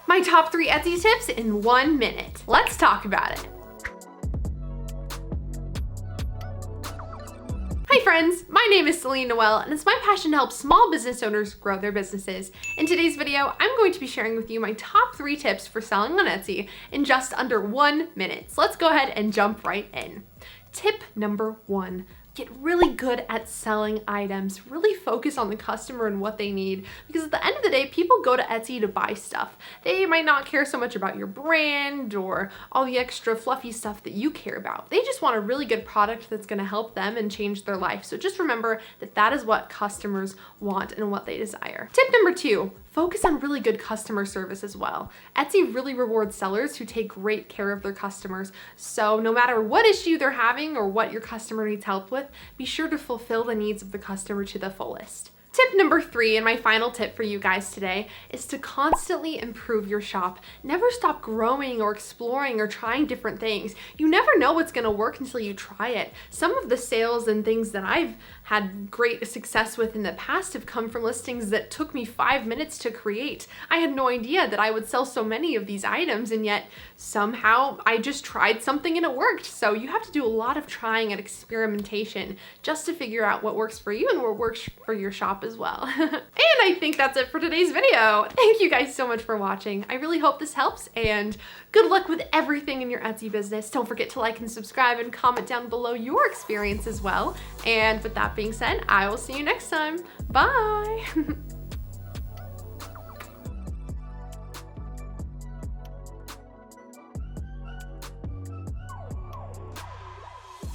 My top 3 Etsy tips in 1 minute. Let's talk about it. Hi friends, my name is Celine Noel, and it's my passion to help small business owners grow their businesses. In today's video, I'm going to be sharing with you my top 3 tips for selling on Etsy in just under 1 minute. So let's go ahead and jump right in. Tip number 1. Get really good at selling items. Really focus on the customer and what they need, because at the end of the day, people go to Etsy to buy stuff. They might not care so much about your brand or all the extra fluffy stuff that you care about. They just want a really good product that's going to help them and change their life. So just remember that that is what customers want and what they desire. Tip number 2. Focus on really good customer service as well. Etsy really rewards sellers who take great care of their customers. So no matter what issue they're having or what your customer needs help with, be sure to fulfill the needs of the customer to the fullest. Tip number 3, and my final tip for you guys today, is to constantly improve your shop. Never stop growing or exploring or trying different things. You never know what's gonna work until you try it. Some of the sales and things that I've had great success with in the past have come from listings that took me 5 minutes to create. I had no idea that I would sell so many of these items, and yet somehow I just tried something and it worked. So you have to do a lot of trying and experimentation just to figure out what works for you and what works for your shop as well. And I think that's it for today's video. Thank you guys so much for watching. I really hope this helps, and good luck with everything in your Etsy business. Don't forget to like and subscribe and comment down below your experience as well. And with that being said, I will see you next time. Bye.